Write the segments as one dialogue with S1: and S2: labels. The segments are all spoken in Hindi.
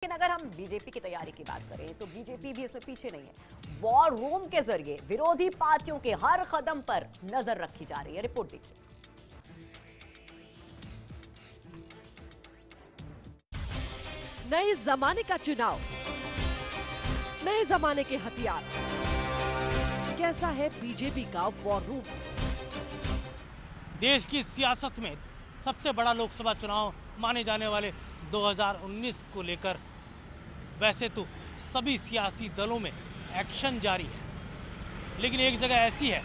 S1: लेकिन अगर हम बीजेपी की तैयारी की बात करें तो बीजेपी भी इसमें पीछे नहीं है। वॉर रूम के जरिए विरोधी पार्टियों के हर कदम पर नजर रखी जा रही है। रिपोर्ट देखिए।
S2: नए जमाने का चुनाव, नए जमाने के हथियार। कैसा है बीजेपी का वॉर रूम?
S3: देश की सियासत में सबसे बड़ा लोकसभा चुनाव माने जाने वाले 2019 को लेकर वैसे तो सभी सियासी दलों में एक्शन जारी है, लेकिन एक जगह ऐसी है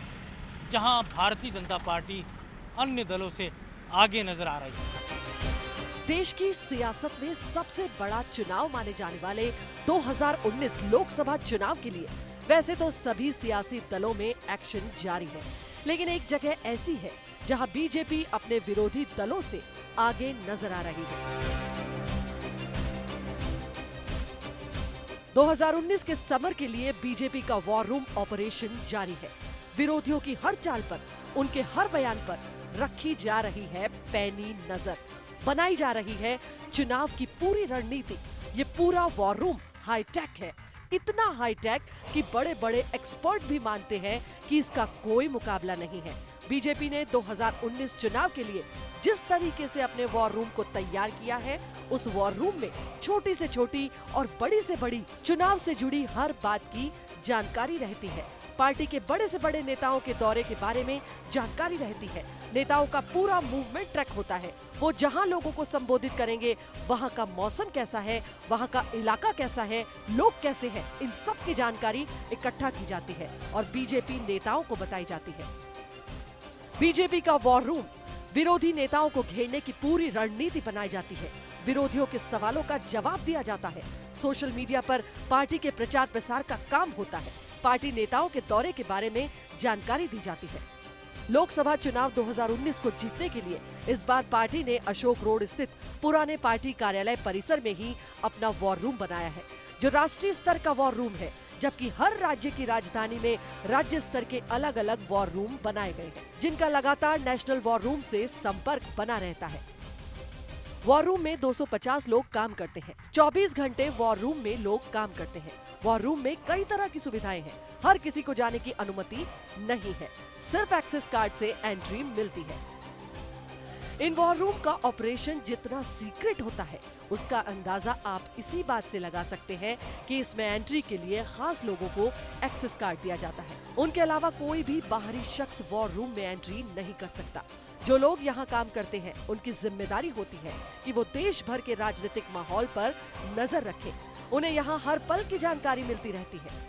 S3: जहां भारतीय जनता पार्टी अन्य दलों से आगे नजर आ रही है।
S2: देश की सियासत में सबसे बड़ा चुनाव माने जाने वाले 2019 लोकसभा चुनाव के लिए वैसे तो सभी सियासी दलों में एक्शन जारी है, लेकिन एक जगह ऐसी है जहां बीजेपी अपने विरोधी दलों से आगे नजर आ रही है। 2019 के समर के लिए बीजेपी का वॉर रूम ऑपरेशन जारी है। विरोधियों की हर चाल पर, उनके हर बयान पर रखी जा रही है पैनी नजर। बनाई जा रही है चुनाव की पूरी रणनीति। ये पूरा वॉर रूम हाईटेक है, इतना हाईटेक कि बड़े बड़े एक्सपर्ट भी मानते हैं कि इसका कोई मुकाबला नहीं है। बीजेपी ने 2019 चुनाव के लिए जिस तरीके से अपने वॉर रूम को तैयार किया है, उस वॉर रूम में छोटी से छोटी और बड़ी से बड़ी चुनाव से जुड़ी हर बात की जानकारी रहती है। पार्टी के बड़े से बड़े नेताओं के दौरे के बारे में जानकारी रहती है। नेताओं का पूरा मूवमेंट ट्रैक होता है। वो जहां लोगों को संबोधित करेंगे, वहां का मौसम कैसा है, वहां का इलाका कैसा है, लोग कैसे हैं, इन सब की जानकारी इकट्ठा की जाती है और बीजेपी नेताओं को बताई जाती है। बीजेपी का वॉर रूम, विरोधी नेताओं को घेरने की पूरी रणनीति बनाई जाती है। विरोधियों के सवालों का जवाब दिया जाता है। सोशल मीडिया पर पार्टी के प्रचार प्रसार का काम होता है। पार्टी नेताओं के दौरे के बारे में जानकारी दी जाती है। लोकसभा चुनाव 2019 को जीतने के लिए इस बार पार्टी ने अशोक रोड स्थित पुराने पार्टी कार्यालय परिसर में ही अपना वॉर रूम बनाया है, जो राष्ट्रीय स्तर का वॉर रूम है, जबकि हर राज्य की राजधानी में राज्य स्तर के अलग अलग वॉर रूम बनाए गए हैं, जिनका लगातार नेशनल वॉर रूम से संपर्क बना रहता है। वॉर रूम में 250 लोग काम करते हैं। 24 घंटे वॉर रूम में लोग काम करते हैं। वॉर रूम में कई तरह की सुविधाएं हैं। हर किसी को जाने की अनुमति नहीं है, सिर्फ एक्सेस कार्ड से एंट्री मिलती है। इन वॉर रूम का ऑपरेशन जितना सीक्रेट होता है, उसका अंदाजा आप इसी बात से लगा सकते हैं कि इसमें एंट्री के लिए खास लोगों को एक्सेस कार्ड दिया जाता है। उनके अलावा कोई भी बाहरी शख्स वॉर रूम में एंट्री नहीं कर सकता। जो लोग यहाँ काम करते हैं, उनकी जिम्मेदारी होती है कि वो देश भर के राजनीतिक माहौल पर नजर रखें। उन्हें यहाँ हर पल की जानकारी मिलती रहती है।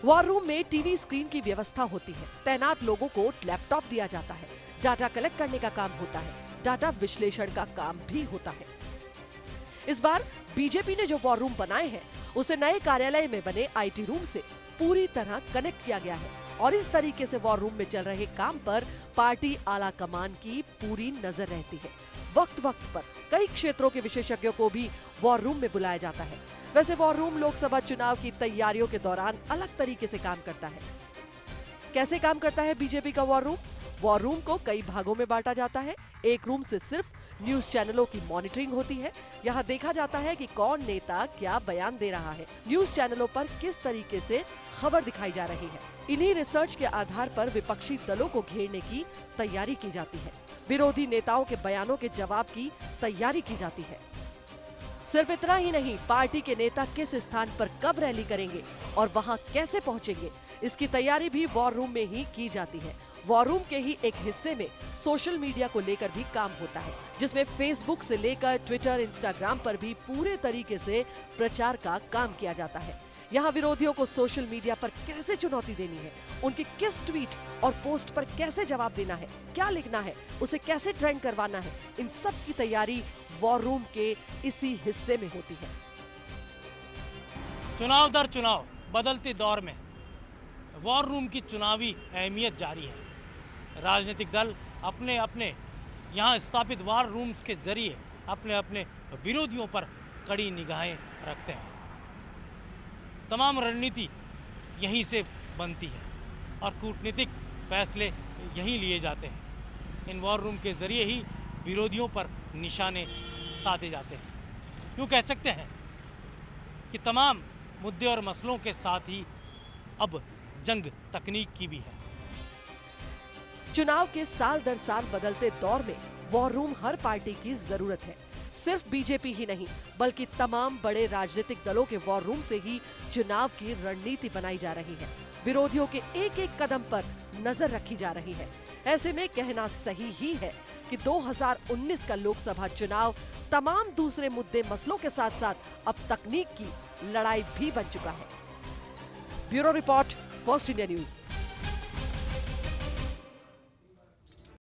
S2: वॉर रूम में टीवी स्क्रीन की व्यवस्था होती है। तैनात लोगों को लैपटॉप दिया जाता है। डाटा कलेक्ट करने का काम होता है। डाटा विश्लेषण का काम भी होता है। इस बार बीजेपी ने जो वॉर रूम बनाए हैं, उसे नए कार्यालय में बने आईटी रूम से पूरी तरह कनेक्ट किया गया है और इस तरीके से वॉर रूम में चल रहे काम पर पार्टी आला कमान की पूरी नजर रहती है। वक्त वक्त पर कई क्षेत्रों के विशेषज्ञों को भी वॉर रूम में बुलाया जाता है। वैसे वॉर रूम लोकसभा चुनाव की तैयारियों के दौरान अलग तरीके से काम करता है। कैसे काम करता है बीजेपी का वॉर रूम? वॉर रूम को कई भागों में बांटा जाता है। एक रूम से सिर्फ न्यूज चैनलों की मॉनिटरिंग होती है। यहाँ देखा जाता है कि कौन नेता क्या बयान दे रहा है, न्यूज चैनलों पर किस तरीके से खबर दिखाई जा रही है। इन्हीं रिसर्च के आधार पर विपक्षी दलों को घेरने की तैयारी की जाती है। विरोधी नेताओं के बयानों के जवाब की तैयारी की जाती है। सिर्फ इतना ही नहीं, पार्टी के नेता किस स्थान पर कब रैली करेंगे और वहां कैसे पहुंचेंगे, इसकी तैयारी भी वॉर रूम में ही की जाती है। वॉर रूम के ही एक हिस्से में सोशल मीडिया को लेकर भी काम होता है, जिसमें फेसबुक से लेकर ट्विटर, इंस्टाग्राम पर भी पूरे तरीके से प्रचार का काम किया जाता है। यहाँ विरोधियों को सोशल मीडिया पर कैसे चुनौती देनी है, उनकी किस ट्वीट और पोस्ट पर कैसे जवाब देना है, क्या लिखना है, उसे कैसे ट्रेंड करवाना है, इन सब की तैयारी वॉर रूम के इसी हिस्से में होती है।
S3: चुनाव दर चुनाव बदलते दौर में वॉर रूम की चुनावी अहमियत जारी है। राजनीतिक दल अपने अपने यहाँ स्थापित वॉर रूम्स के जरिए अपने अपने विरोधियों पर कड़ी निगाहें रखते हैं। तमाम रणनीति यहीं से बनती है और कूटनीतिक फैसले यहीं लिए जाते हैं। इन वॉर रूम के जरिए ही विरोधियों पर निशाने साधे जाते हैं। यूँ कह सकते हैं कि तमाम मुद्दे और मसलों के साथ ही अब जंग तकनीक की भी है।
S2: चुनाव के साल दर साल बदलते दौर में वॉर रूम हर पार्टी की जरूरत है। सिर्फ बीजेपी ही नहीं बल्कि तमाम बड़े राजनीतिक दलों के वॉर रूम से ही चुनाव की रणनीति बनाई जा रही है। विरोधियों के एक एक कदम पर नजर रखी जा रही है। ऐसे में कहना सही ही है कि 2019 का लोकसभा चुनाव तमाम दूसरे मुद्दे मसलों के साथ साथ अब तकनीक की लड़ाई भी बन चुका है। Bureau report, first India news.